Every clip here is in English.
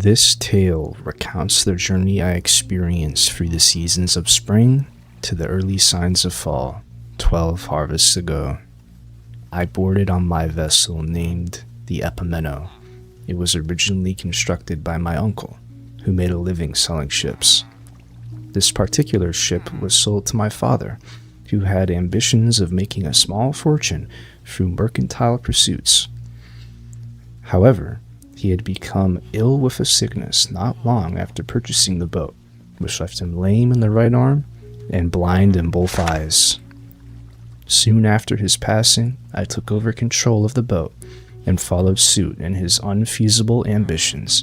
This tale recounts the journey I experienced through the seasons of spring to the early signs of fall, 12 harvests ago. I boarded on my vessel named the Epimeno. It was originally constructed by my uncle, who made a living selling ships. This particular ship was sold to my father, who had ambitions of making a small fortune through mercantile pursuits. However, he had become ill with a sickness not long after purchasing the boat, which left him lame in the right arm and blind in both eyes. Soon after his passing, I took over control of the boat and followed suit in his unfeasible ambitions.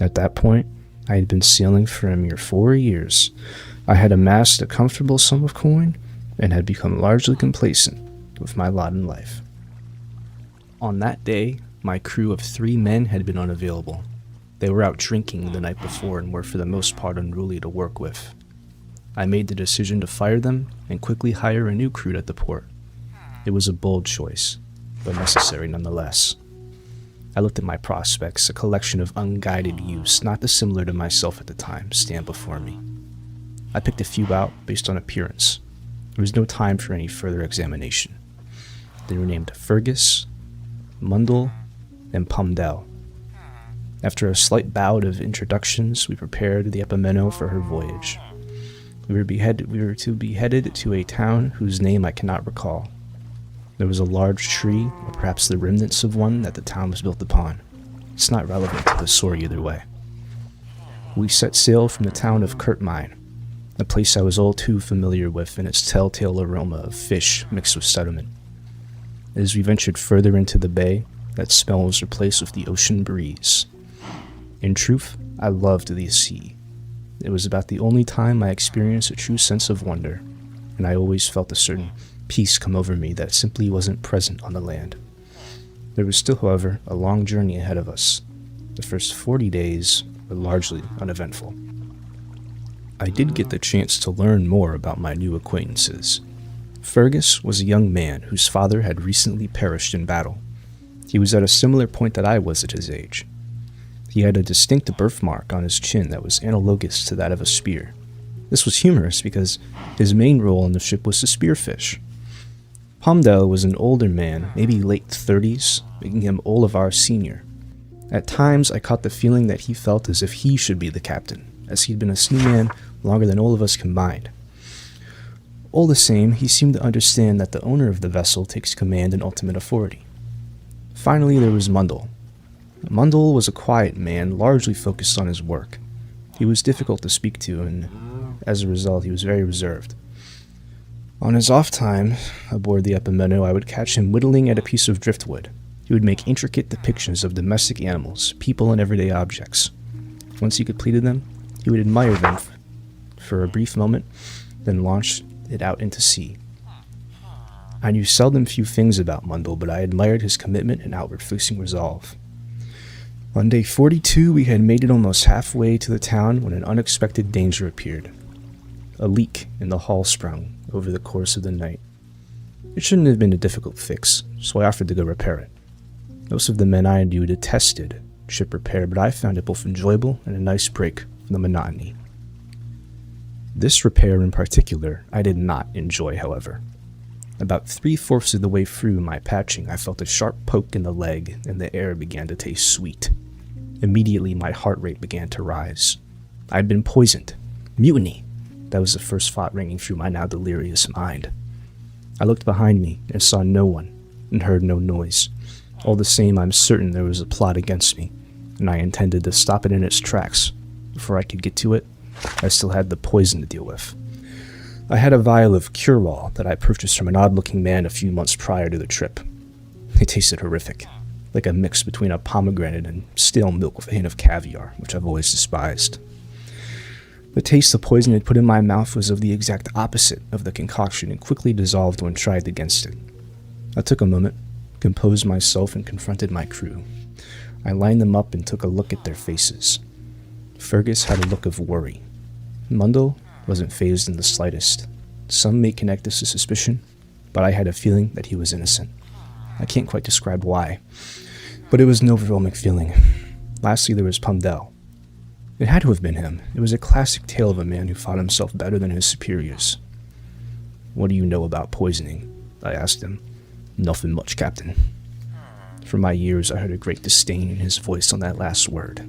At that point, I had been sailing for a mere 4 years. I had amassed a comfortable sum of coin and had become largely complacent with my lot in life. On that day, my crew of 3 men had been unavailable. They were out drinking the night before and were for the most part unruly to work with. I made the decision to fire them and quickly hire a new crew at the port. It was a bold choice, but necessary nonetheless. I looked at my prospects, a collection of unguided youths, not dissimilar to myself at the time, stand before me. I picked a few out based on appearance. There was no time for any further examination. They were named Fergus, Mundell, and Pomdell. After a slight bout of introductions, we prepared the Epimeno for her voyage. We were to be headed to a town whose name I cannot recall. There was a large tree, or perhaps the remnants of one, that the town was built upon. It's not relevant to the story either way. We set sail from the town of Gupmad, a place I was all too familiar with in its telltale aroma of fish mixed with sediment. As we ventured further into the bay, that smell was replaced with the ocean breeze. In truth, I loved the sea. It was about the only time I experienced a true sense of wonder, and I always felt a certain peace come over me that simply wasn't present on the land. There was still, however, a long journey ahead of us. The first 40 days were largely uneventful. I did get the chance to learn more about my new acquaintances. Fergus was a young man whose father had recently perished in battle. He was at a similar point that I was at his age. He had a distinct birthmark on his chin that was analogous to that of a spear. This was humorous because his main role on the ship was to spearfish. Pomdell was an older man, maybe late 30s, making him Olivar's senior. At times, I caught the feeling that he felt as if he should be the captain, as he'd been a seaman longer than all of us combined. All the same, he seemed to understand that the owner of the vessel takes command and ultimate authority. Finally, there was Mundell. Mundell was a quiet man, largely focused on his work. He was difficult to speak to, and as a result, he was very reserved. On his off time, aboard the Epimeno, I would catch him whittling at a piece of driftwood. He would make intricate depictions of domestic animals, people, and everyday objects. Once he completed them, he would admire them for a brief moment, then launch it out into sea. I knew seldom few things about Mundell, but I admired his commitment and outward-facing resolve. On day 42, we had made it almost halfway to the town when an unexpected danger appeared. A leak in the hull sprung over the course of the night. It shouldn't have been a difficult fix, so I offered to go repair it. Most of the men I knew detested ship repair, but I found it both enjoyable and a nice break from the monotony. This repair in particular, I did not enjoy, however. About 3/4 of the way through my patching, I felt a sharp poke in the leg, and the air began to taste sweet. Immediately, my heart rate began to rise. I had been poisoned. Mutiny! That was the first thought ringing through my now delirious mind. I looked behind me and saw no one, and heard no noise. All the same, I'm certain there was a plot against me, and I intended to stop it in its tracks. Before I could get to it, I still had the poison to deal with. I had a vial of cure-all that I purchased from an odd-looking man a few months prior to the trip. It tasted horrific, like a mix between a pomegranate and stale milk with a hint of caviar, which I've always despised. The taste the poison had put in my mouth was of the exact opposite of the concoction and quickly dissolved when tried against it. I took a moment, composed myself, and confronted my crew. I lined them up and took a look at their faces. Fergus had a look of worry. Mundell wasn't fazed in the slightest. Some may connect this to suspicion, but I had a feeling that he was innocent. I can't quite describe why, but it was an overwhelming feeling. Lastly, there was Pomdell. It had to have been him. It was a classic tale of a man who thought himself better than his superiors. "What do you know about poisoning?" I asked him. "Nothing much, Captain." For my years, I heard a great disdain in his voice on that last word.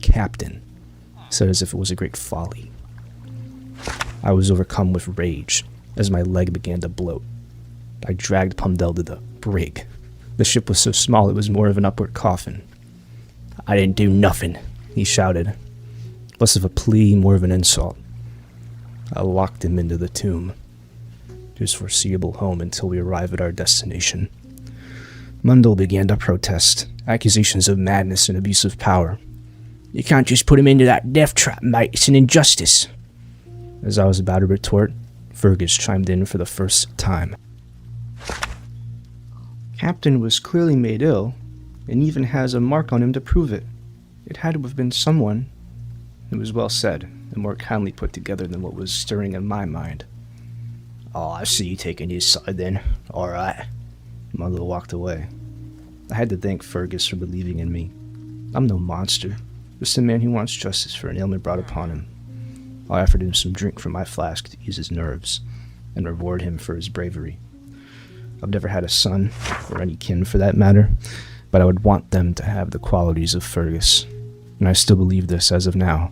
"Captain," said as if it was a great folly. I was overcome with rage as my leg began to bloat. I dragged Pumdel to the brig. The ship was so small it was more of an upward coffin. "I didn't do nothing," he shouted. Less of a plea, more of an insult. I locked him into the tomb, his foreseeable home until we arrive at our destination. Mundell began to protest, accusations of madness and abuse of power. "You can't just put him into that death trap, mate. It's an injustice." As I was about to retort, Fergus chimed in for the first time. "Captain was clearly made ill, and even has a mark on him to prove it. It had to have been someone." It was well said, and more kindly put together than what was stirring in my mind. "Oh, I see you taking his side then. All right." Mundell walked away. I had to thank Fergus for believing in me. I'm no monster, just a man who wants justice for an ailment brought upon him. I offered him some drink from my flask to ease his nerves, and reward him for his bravery. I've never had a son, or any kin for that matter, but I would want them to have the qualities of Fergus, and I still believe this as of now.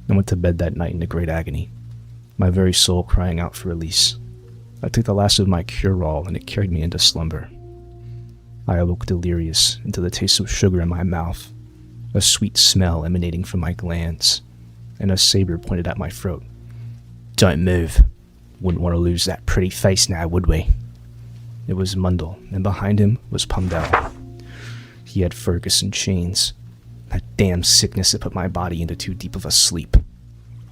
I went to bed that night in a great agony, my very soul crying out for release. I took the last of my cure-all, and it carried me into slumber. I awoke delirious, into the taste of sugar in my mouth, a sweet smell emanating from my glands, and a saber pointed at my throat. "Don't move. Wouldn't want to lose that pretty face now, would we?" It was Mundell, and behind him was Pumdel. He had Fergus in chains. That damn sickness had put my body into too deep of a sleep.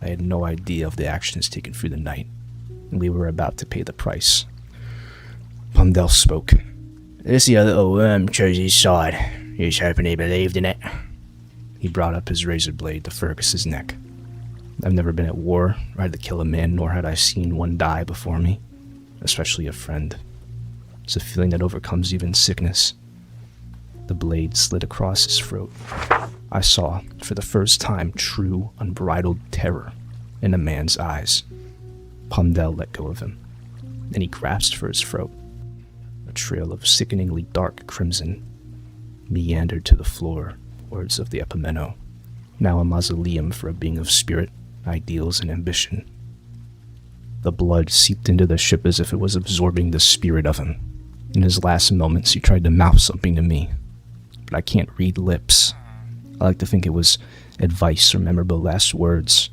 I had no idea of the actions taken through the night, and we were about to pay the price. Pumdel spoke. "This here little worm chose his side. He's hoping he believed in it." He brought up his razor blade to Fergus's neck. I've never been at war, or had to kill a man, nor had I seen one die before me, especially a friend. It's a feeling that overcomes even sickness. The blade slid across his throat. I saw, for the first time, true, unbridled terror in a man's eyes. Pumdel let go of him, and he grasped for his throat. A trail of sickeningly dark crimson meandered to the floor, words of the Epimeno, now a mausoleum for a being of spirit, ideals, and ambition. The blood seeped into the ship as if it was absorbing the spirit of him. In his last moments, he tried to mouth something to me, but I can't read lips. I like to think it was advice or memorable last words,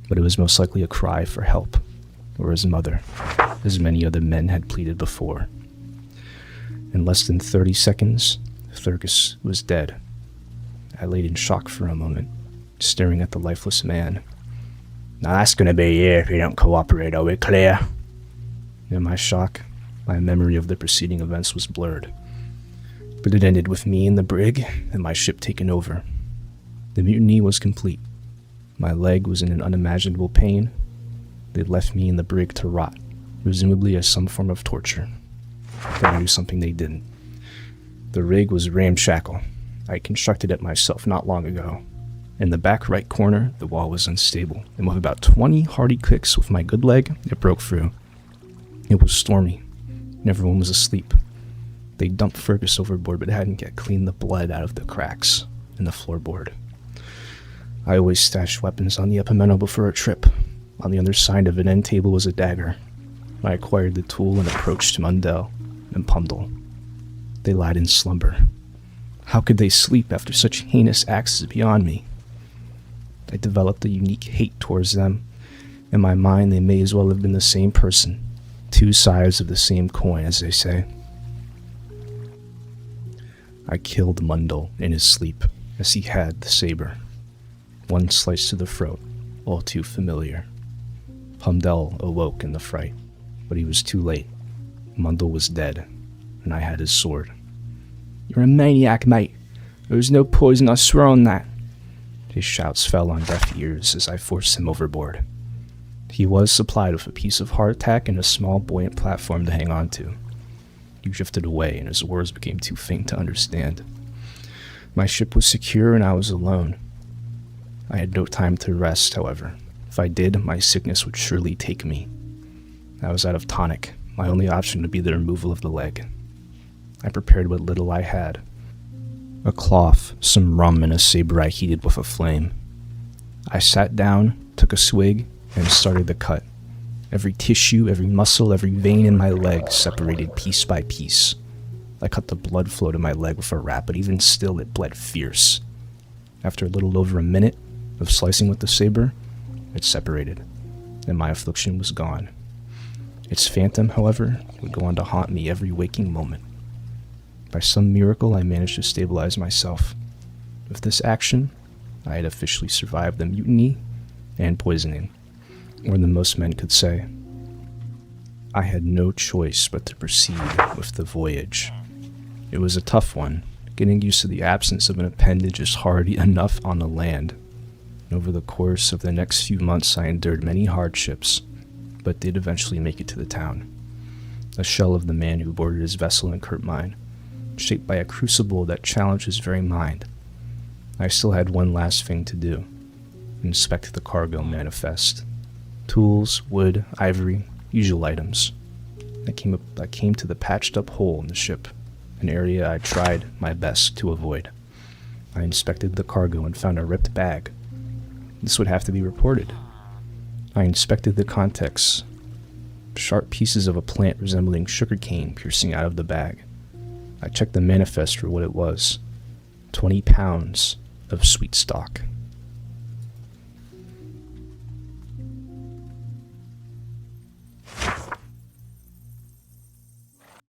but it was most likely a cry for help, or his mother, as many other men had pleaded before. In less than 30 seconds, Fergus was dead. I laid in shock for a moment, staring at the lifeless man. "Now that's gonna be you if you don't cooperate, are we clear?" In my shock, my memory of the preceding events was blurred. But it ended with me in the brig and my ship taken over. The mutiny was complete. My leg was in an unimaginable pain. They left me in the brig to rot, presumably as some form of torture. But I knew something they didn't. The rig was ramshackle. I constructed it myself not long ago. In the back right corner, the wall was unstable, and with about 20 hearty kicks with my good leg, it broke through. It was stormy, and everyone was asleep. They dumped Fergus overboard, but hadn't yet cleaned the blood out of the cracks in the floorboard. I always stashed weapons on the Epimeno before a trip. On the other side of an end table was a dagger. I acquired the tool and approached Mundell and Pumdel. They lied in slumber. How could they sleep after such heinous acts is beyond me? I developed a unique hate towards them. In my mind, they may as well have been the same person. Two sides of the same coin, as they say. I killed Mundell in his sleep, as he had the saber. One slice to the throat, all too familiar. Pumdel awoke in the fright, but he was too late. Mundell was dead, and I had his sword. "You're a maniac, mate. There was no poison, I swear on that." His shouts fell on deaf ears as I forced him overboard. He was supplied with a piece of hardtack and a small buoyant platform to hang on to. He drifted away, and his words became too faint to understand. My ship was secure, and I was alone. I had no time to rest, however. If I did, my sickness would surely take me. I was out of tonic. My only option would be the removal of the leg. I prepared what little I had. A cloth, some rum, and a saber I heated with a flame. I sat down, took a swig, and started the cut. Every tissue, every muscle, every vein in my leg separated piece by piece. I cut the blood flow to my leg with a rap, but even still it bled fierce. After a little over a minute of slicing with the saber, it separated, and my affliction was gone. Its phantom, however, would go on to haunt me every waking moment. By some miracle, I managed to stabilize myself. With this action, I had officially survived the mutiny and poisoning, more than most men could say. I had no choice but to proceed with the voyage. It was a tough one. Getting used to the absence of an appendage is hard enough on the land. Over the course of the next few months, I endured many hardships, but did eventually make it to the town. A shell of the man who boarded his vessel in Gupmad, shaped by a crucible that challenged his very mind. I still had one last thing to do: inspect the cargo manifest. Tools, wood, ivory, usual items. I came to the patched up hole in the ship, an area I tried my best to avoid. I inspected the cargo and found a ripped bag. This would have to be reported. I inspected the contents. Sharp pieces of a plant resembling sugarcane piercing out of the bag. I checked the manifest for what it was: 20 pounds of sweet stock.